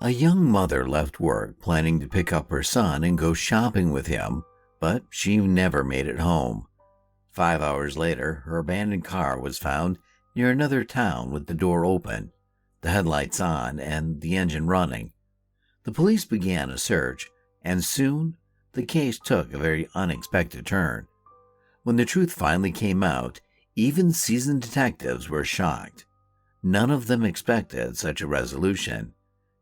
A young mother left work planning to pick up her son and go shopping with him, but she never made it home. 5 hours later, her abandoned car was found near another town with the door open, the headlights on, and the engine running. The police began a search, and soon the case took a very unexpected turn. When the truth finally came out, even seasoned detectives were shocked. None of them expected such a resolution,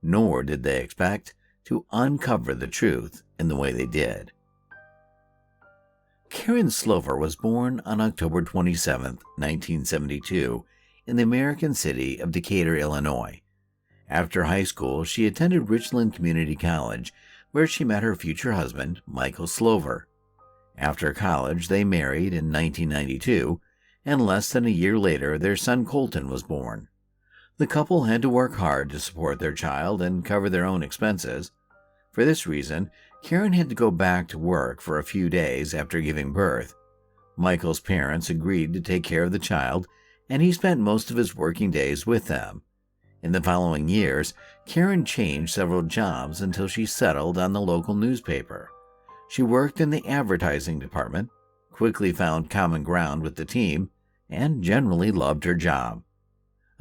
nor did they expect to uncover the truth in the way they did. Karyn Slover was born on October 27, 1972, in the American city of Decatur, Illinois. After high school, she attended Richland Community College, where she met her future husband, Michael Slover. After college, they married in 1992, and less than a year later, their son Colton was born. The couple had to work hard to support their child and cover their own expenses. For this reason, Karyn had to go back to work for a few days after giving birth. Michael's parents agreed to take care of the child, and he spent most of his working days with them. In the following years, Karyn changed several jobs until she settled on the local newspaper. She worked in the advertising department, quickly found common ground with the team, and generally loved her job.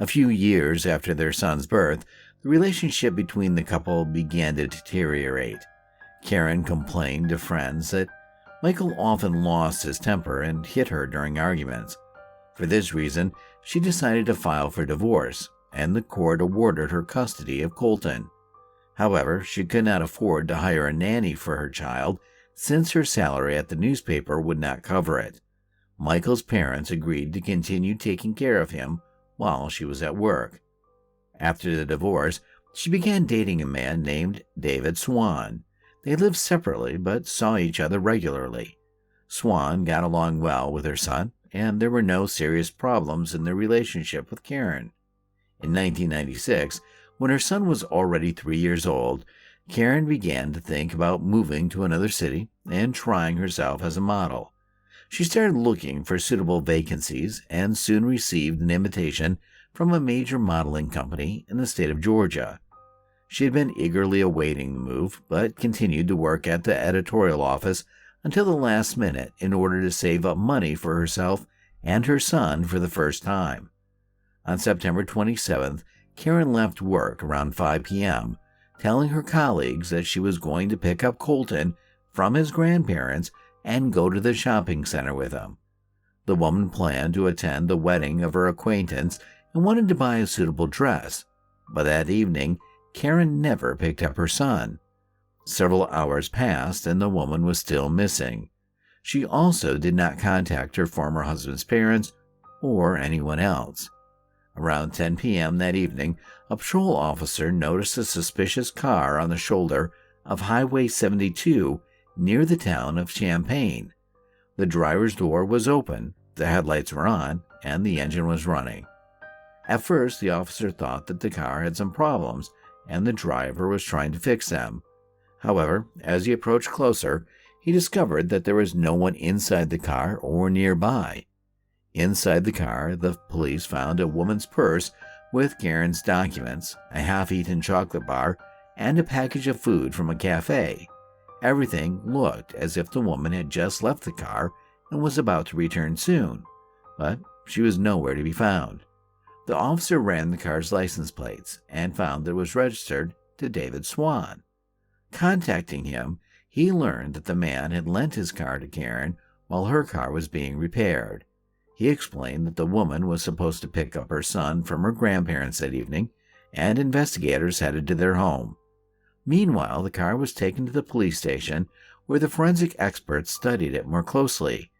A few years after their son's birth, the relationship between the couple began to deteriorate. Karyn complained to friends that Michael often lost his temper and hit her during arguments. For this reason, she decided to file for divorce, and the court awarded her custody of Colton. However, she could not afford to hire a nanny for her child since her salary at the newspaper would not cover it. Michael's parents agreed to continue taking care of him while she was at work. After the divorce, she began dating a man named David Swan. They lived separately but saw each other regularly. Swan got along well with her son, and there were no serious problems in their relationship with Karyn. In 1996, when her son was already 3 years old, Karyn began to think about moving to another city and trying herself as a model. She started looking for suitable vacancies and soon received an invitation from a major modeling company in the state of Georgia. She had been eagerly awaiting the move, but continued to work at the editorial office until the last minute in order to save up money for herself and her son for the first time. On September 27th, Karyn left work around 5 p.m., telling her colleagues that she was going to pick up Colton from his grandparents and go to the shopping center with him. The woman planned to attend the wedding of her acquaintance and wanted to buy a suitable dress, but that evening, Karyn never picked up her son. Several hours passed and the woman was still missing. She also did not contact her former husband's parents or anyone else. Around 10 p.m. that evening, a patrol officer noticed a suspicious car on the shoulder of Highway 72 near the town of Champaign. The driver's door was open, the headlights were on, and the engine was running. At first, the officer thought that the car had some problems and the driver was trying to fix them. However, as he approached closer, he discovered that there was no one inside the car or nearby. Inside the car, the police found a woman's purse with Karyn's documents, a half-eaten chocolate bar, and a package of food from a cafe. Everything looked as if the woman had just left the car and was about to return soon, but she was nowhere to be found. The officer ran the car's license plates and found that it was registered to David Swan. Contacting him, he learned that the man had lent his car to Karyn while her car was being repaired. He explained that the woman was supposed to pick up her son from her grandparents that evening, and investigators headed to their home. Meanwhile, the car was taken to the police station, where the forensic experts studied it more closely.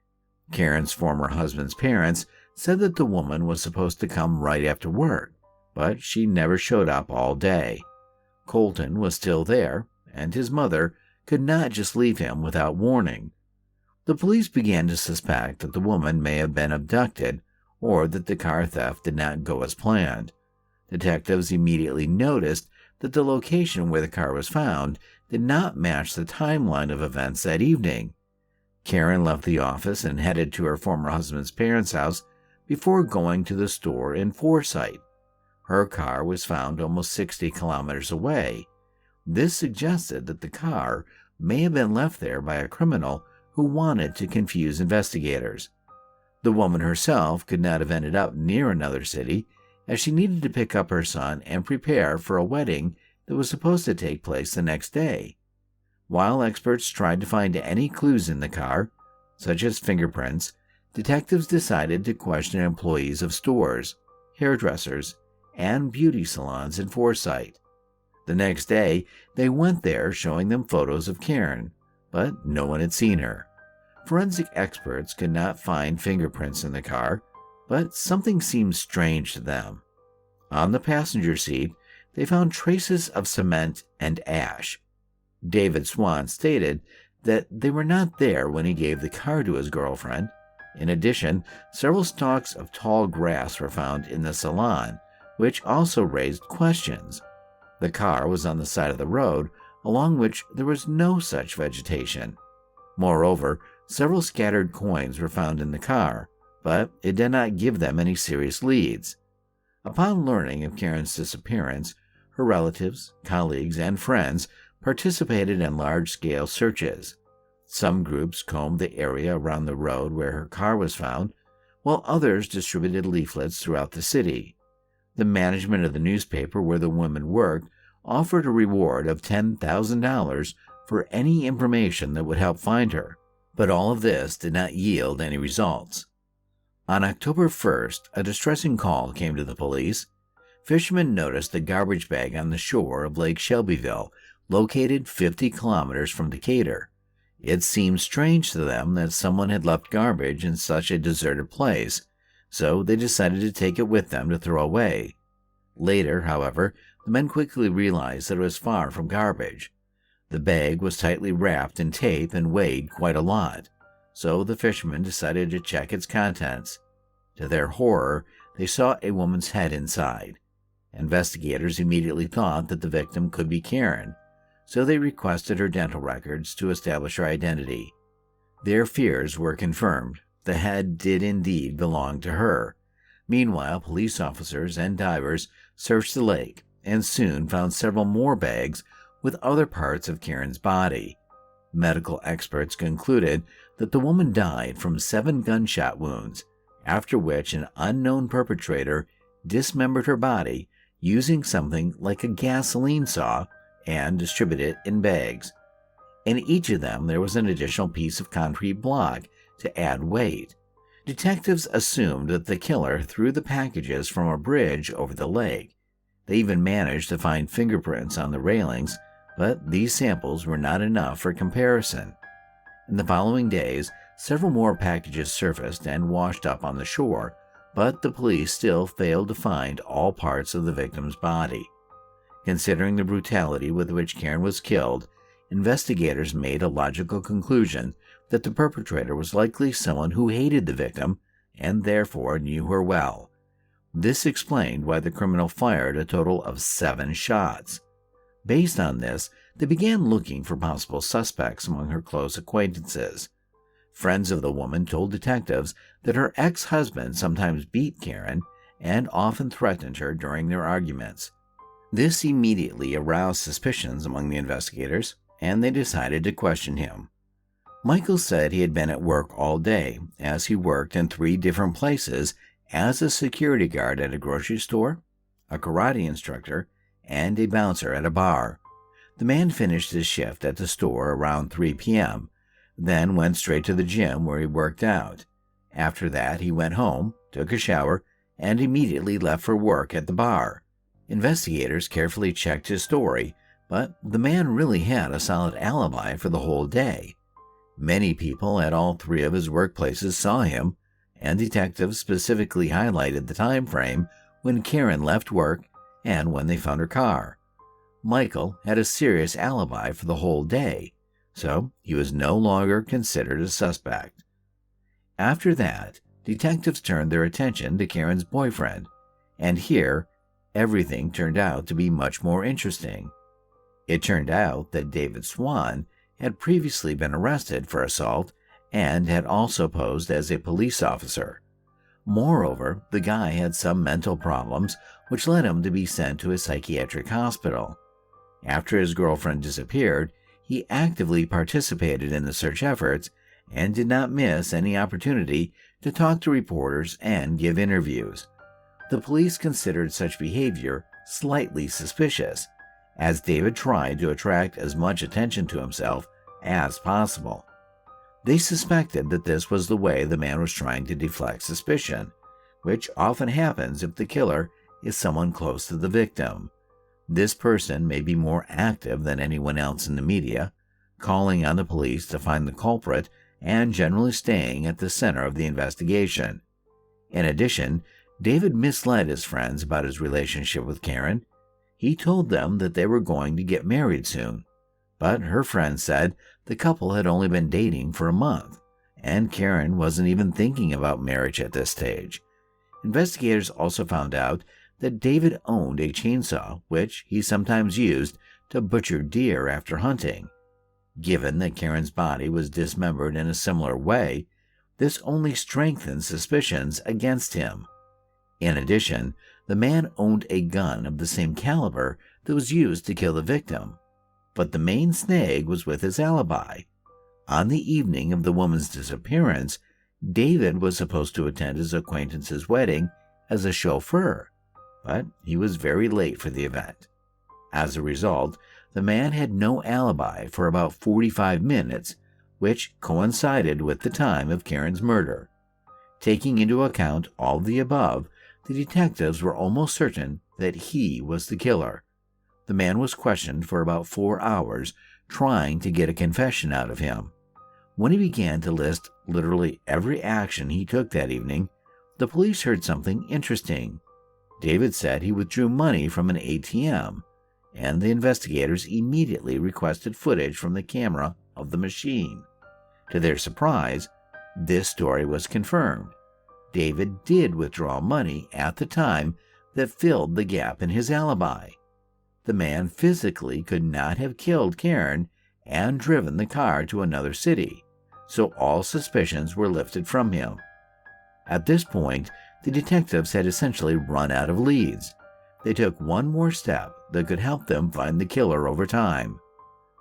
Karyn's former husband's parents said that the woman was supposed to come right after work, but she never showed up all day. Colton was still there, and his mother could not just leave him without warning. The police began to suspect that the woman may have been abducted or that the car theft did not go as planned. Detectives immediately noticed that the location where the car was found did not match the timeline of events that evening. Karyn left the office and headed to her former husband's parents' house before going to the store in Forsyth. Her car was found almost 60 kilometers away, This suggested that the car may have been left there by a criminal who wanted to confuse investigators. The woman herself could not have ended up near another city, as she needed to pick up her son and prepare for a wedding that was supposed to take place the next day. While experts tried to find any clues in the car, such as fingerprints, detectives decided to question employees of stores, hairdressers, and beauty salons in Forsyth. The next day, they went there showing them photos of Karyn, but no one had seen her. Forensic experts could not find fingerprints in the car, but something seemed strange to them. On the passenger seat, they found traces of cement and ash. David Swan stated that they were not there when he gave the car to his girlfriend. In addition, several stalks of tall grass were found in the salon, which also raised questions. The car was on the side of the road, along which there was no such vegetation. Moreover, several scattered coins were found in the car, but it did not give them any serious leads. Upon learning of Karyn's disappearance, her relatives, colleagues, and friends participated in large-scale searches. Some groups combed the area around the road where her car was found, while others distributed leaflets throughout the city. The management of the newspaper where the woman worked offered a reward of $10,000 for any information that would help find her, but all of this did not yield any results. On October 1st, a distressing call came to the police. Fishermen noticed a garbage bag on the shore of Lake Shelbyville, located 50 kilometers from Decatur. It seemed strange to them that someone had left garbage in such a deserted place, so they decided to take it with them to throw away. Later, however, the men quickly realized that it was far from garbage. The bag was tightly wrapped in tape and weighed quite a lot, so the fishermen decided to check its contents. To their horror, they saw a woman's head inside. Investigators immediately thought that the victim could be Karyn, so they requested her dental records to establish her identity. Their fears were confirmed. The head did indeed belong to her. Meanwhile, police officers and divers searched the lake and soon found several more bags with other parts of Karyn's body. Medical experts concluded that the woman died from 7 gunshot wounds, after which an unknown perpetrator dismembered her body using something like a gasoline saw and distributed it in bags. In each of them there was an additional piece of concrete block to add weight. Detectives assumed that the killer threw the packages from a bridge over the lake. They even managed to find fingerprints on the railings, but these samples were not enough for comparison. In the following days, several more packages surfaced and washed up on the shore, but the police still failed to find all parts of the victim's body. Considering the brutality with which Karyn was killed, investigators made a logical conclusion that the perpetrator was likely someone who hated the victim and therefore knew her well. This explained why the criminal fired a total of 7 shots. Based on this, they began looking for possible suspects among her close acquaintances. Friends of the woman told detectives that her ex-husband sometimes beat Karyn and often threatened her during their arguments. This immediately aroused suspicions among the investigators, and they decided to question him. Michael said he had been at work all day, as he worked in 3 different places as a security guard at a grocery store, a karate instructor, and a bouncer at a bar. The man finished his shift at the store around 3 p.m., then went straight to the gym where he worked out. After that, he went home, took a shower, and immediately left for work at the bar. Investigators carefully checked his story, but the man really had a solid alibi for the whole day. Many people at all 3 of his workplaces saw him, and detectives specifically highlighted the time frame when Karyn left work and when they found her car. Michael had a serious alibi for the whole day, so he was no longer considered a suspect. After that, detectives turned their attention to Karyn's boyfriend, and here, everything turned out to be much more interesting. It turned out that David Swan had previously been arrested for assault and had also posed as a police officer. Moreover, the guy had some mental problems which led him to be sent to a psychiatric hospital. After his girlfriend disappeared, he actively participated in the search efforts and did not miss any opportunity to talk to reporters and give interviews. The police considered such behavior slightly suspicious, as David tried to attract as much attention to himself as possible. They suspected that this was the way the man was trying to deflect suspicion, which often happens if the killer is someone close to the victim. This person may be more active than anyone else in the media, calling on the police to find the culprit and generally staying at the center of the investigation. In addition, David misled his friends about his relationship with Karyn. He told them that they were going to get married soon, but her friends said the couple had only been dating for a month, and Karyn wasn't even thinking about marriage at this stage. Investigators also found out that David owned a chainsaw, which he sometimes used to butcher deer after hunting. Given that Karyn's body was dismembered in a similar way, this only strengthened suspicions against him. In addition, the man owned a gun of the same caliber that was used to kill the victim. But the main snag was with his alibi. On the evening of the woman's disappearance, David was supposed to attend his acquaintance's wedding as a chauffeur, but he was very late for the event. As a result, the man had no alibi for about 45 minutes, which coincided with the time of Karyn's murder. Taking into account all the above, the detectives were almost certain that he was the killer. The man was questioned for about 4 hours, trying to get a confession out of him. When he began to list literally every action he took that evening, the police heard something interesting. David said he withdrew money from an ATM, and the investigators immediately requested footage from the camera of the machine. To their surprise, this story was confirmed. David did withdraw money at the time that filled the gap in his alibi. The man physically could not have killed Karyn and driven the car to another city, so all suspicions were lifted from him. At this point, the detectives had essentially run out of leads. They took one more step that could help them find the killer over time.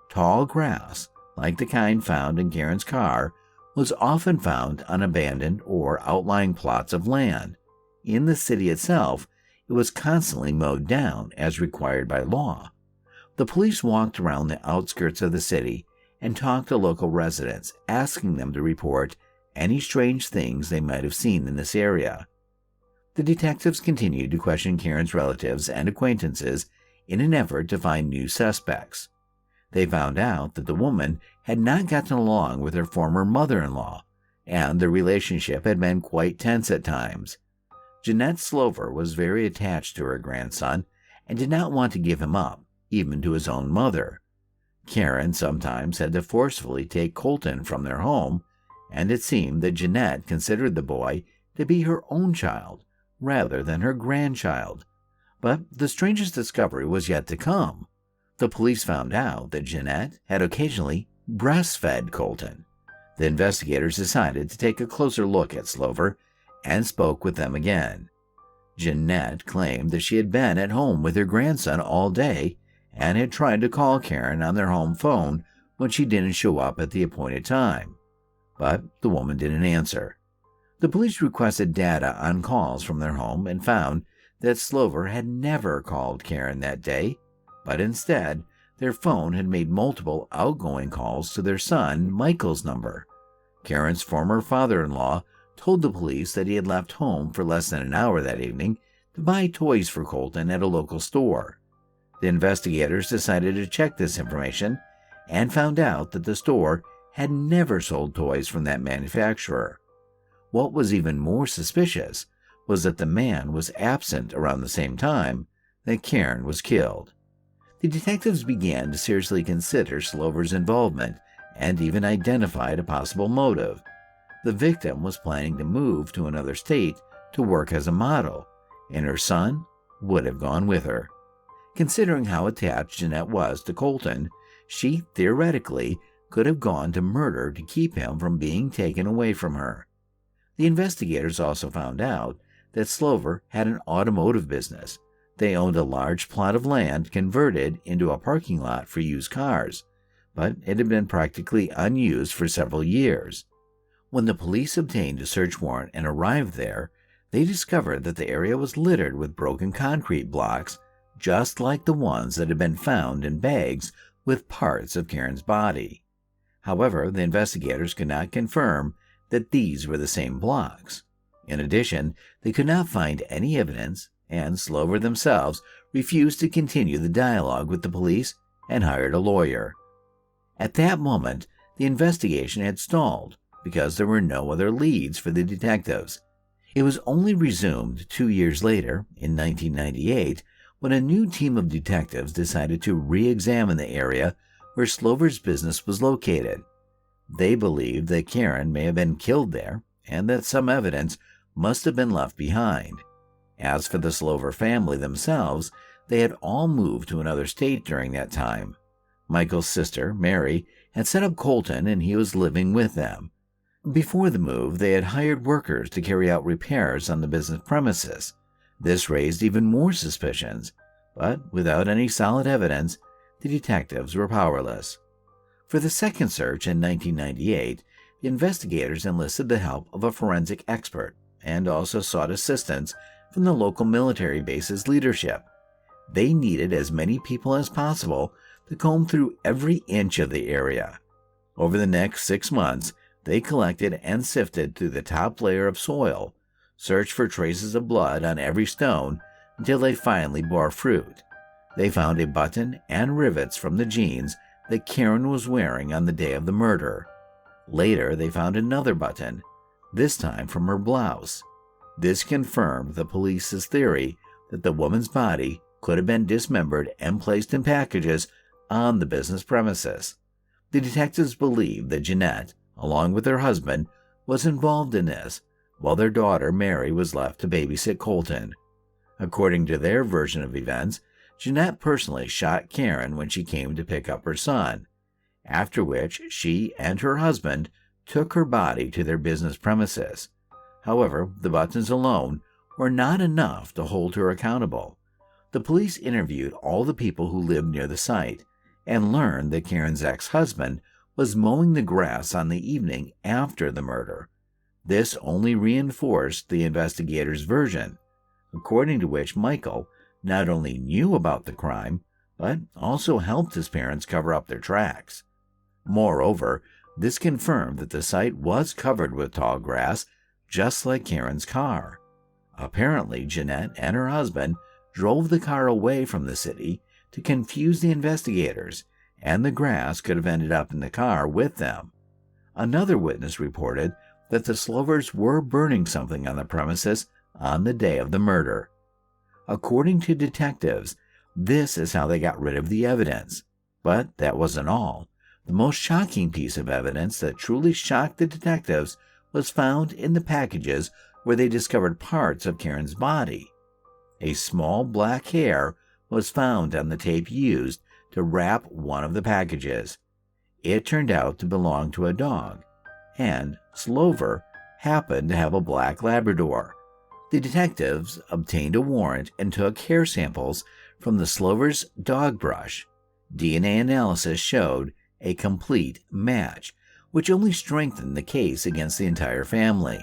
Tall grass, like the kind found in Karyn's car, was often found on abandoned or outlying plots of land. In the city itself, it was constantly mowed down as required by law. The police walked around the outskirts of the city and talked to local residents, asking them to report any strange things they might have seen in this area. The detectives continued to question Karyn's relatives and acquaintances in an effort to find new suspects. They found out that the woman had not gotten along with her former mother-in-law, and their relationship had been quite tense at times. Jeanette Slover was very attached to her grandson and did not want to give him up, even to his own mother. Karyn sometimes had to forcefully take Colton from their home, and it seemed that Jeanette considered the boy to be her own child rather than her grandchild. But the strangest discovery was yet to come. The police found out that Jeanette had occasionally breastfed Colton. The investigators decided to take a closer look at Slover and spoke with them again. Jeanette claimed that she had been at home with her grandson all day and had tried to call Karyn on their home phone when she didn't show up at the appointed time, but the woman didn't answer. The police requested data on calls from their home and found that Slover had never called Karyn that day, but instead, their phone had made multiple outgoing calls to their son, Michael's number. Karyn's former father-in-law told the police that he had left home for less than an hour that evening to buy toys for Colton at a local store. The investigators decided to check this information and found out that the store had never sold toys from that manufacturer. What was even more suspicious was that the man was absent around the same time that Karyn was killed. The detectives began to seriously consider Slover's involvement and even identified a possible motive. The victim was planning to move to another state to work as a model, and her son would have gone with her. Considering how attached Jeanette was to Colton, she theoretically could have gone to murder to keep him from being taken away from her. The investigators also found out that Slover had an automotive business They owned a large plot of land converted into a parking lot for used cars, but it had been practically unused for several years. When the police obtained a search warrant and arrived there, they discovered that the area was littered with broken concrete blocks, just like the ones that had been found in bags with parts of Karyn's body. However, the investigators could not confirm that these were the same blocks. In addition, they could not find any evidence, and Slover themselves refused to continue the dialogue with the police and hired a lawyer. At that moment, the investigation had stalled because there were no other leads for the detectives. It was only resumed 2 years later, in 1998, when a new team of detectives decided to re-examine the area where Slover's business was located. They believed that Karyn may have been killed there and that some evidence must have been left behind. As for the Slover family themselves, they had all moved to another state during that time. Michael's sister, Mary, had set up Colton and he was living with them. Before the move, they had hired workers to carry out repairs on the business premises. This raised even more suspicions, but without any solid evidence, the detectives were powerless. For the second search in 1998, the investigators enlisted the help of a forensic expert and also sought assistance from the local military base's leadership. They needed as many people as possible to comb through every inch of the area. Over the next 6 months, they collected and sifted through the top layer of soil, searched for traces of blood on every stone until they finally bore fruit. They found a button and rivets from the jeans that Karyn was wearing on the day of the murder. Later, they found another button, this time from her blouse. This confirmed the police's theory that the woman's body could have been dismembered and placed in packages on the business premises. The detectives believed that Jeanette, along with her husband, was involved in this, while their daughter Mary was left to babysit Colton. According to their version of events, Jeanette personally shot Karyn when she came to pick up her son, after which she and her husband took her body to their business premises. However, the buttons alone were not enough to hold her accountable. The police interviewed all the people who lived near the site and learned that Karyn's ex-husband was mowing the grass on the evening after the murder. This only reinforced the investigators' version, according to which Michael not only knew about the crime, but also helped his parents cover up their tracks. Moreover, this confirmed that the site was covered with tall grass, just like Karyn's car. Apparently, Jeanette and her husband drove the car away from the city to confuse the investigators, and the grass could have ended up in the car with them. Another witness reported that the Slovers were burning something on the premises on the day of the murder. According to detectives, this is how they got rid of the evidence. But that wasn't all. The most shocking piece of evidence that truly shocked the detectives was found in the packages where they discovered parts of Karyn's body. A small black hair was found on the tape used to wrap one of the packages. It turned out to belong to a dog, and Slover happened to have a black Labrador. The detectives obtained a warrant and took hair samples from the Slover's dog brush. DNA analysis showed a complete match, which only strengthened the case against the entire family.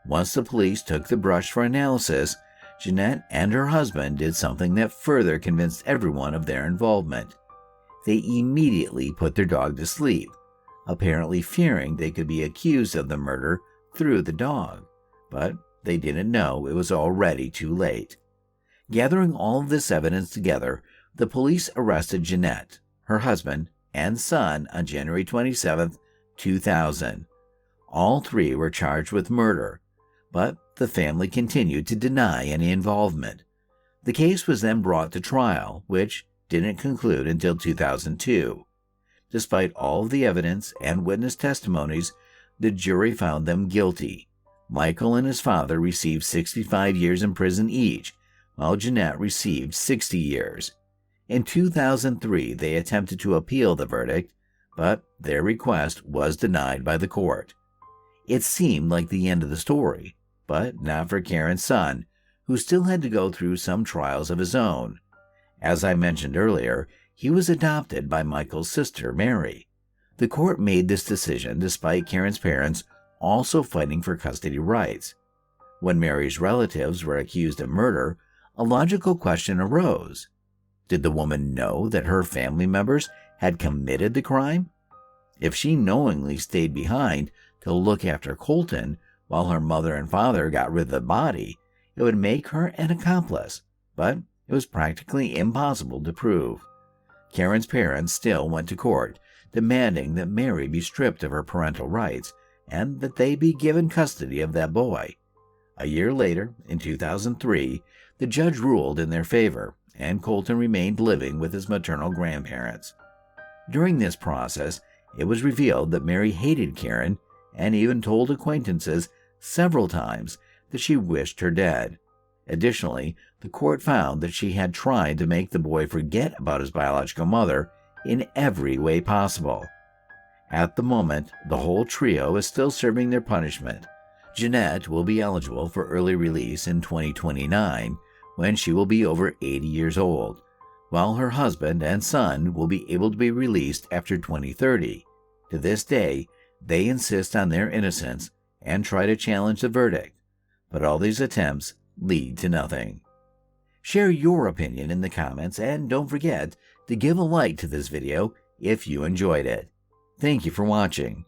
Once the police took the brush for analysis, Jeanette and her husband did something that further convinced everyone of their involvement. They immediately put their dog to sleep, apparently fearing they could be accused of the murder through the dog, but they didn't know it was already too late. Gathering all of this evidence together, the police arrested Jeanette, her husband, and son on January 27, 2000. All three were charged with murder, but the family continued to deny any involvement. The case was then brought to trial, which didn't conclude until 2002. Despite all of the evidence and witness testimonies, the jury found them guilty. Michael and his father received 65 years in prison each, while Jeanette received 60 years. In 2003, they attempted to appeal the verdict, but their request was denied by the court. It seemed like the end of the story, but not for Karyn's son, who still had to go through some trials of his own. As I mentioned earlier, he was adopted by Michael's sister, Mary. The court made this decision despite Karyn's parents also fighting for custody rights. When Mary's relatives were accused of murder, a logical question arose. Did the woman know that her family members had committed the crime? If she knowingly stayed behind to look after Colton while her mother and father got rid of the body, it would make her an accomplice, but it was practically impossible to prove. Karyn's parents still went to court, demanding that Mary be stripped of her parental rights and that they be given custody of that boy. A year later, in 2003, the judge ruled in their favor, and Colton remained living with his maternal grandparents. During this process, it was revealed that Mary hated Karyn and even told acquaintances several times that she wished her dead. Additionally, the court found that she had tried to make the boy forget about his biological mother in every way possible. At the moment, the whole trio is still serving their punishment. Jeanette will be eligible for early release in 2029 when she will be over 80 years old, while her husband and son will be able to be released after 2030. To this day, they insist on their innocence and try to challenge the verdict, but all these attempts lead to nothing. Share your opinion in the comments and don't forget to give a like to this video if you enjoyed it. Thank you for watching.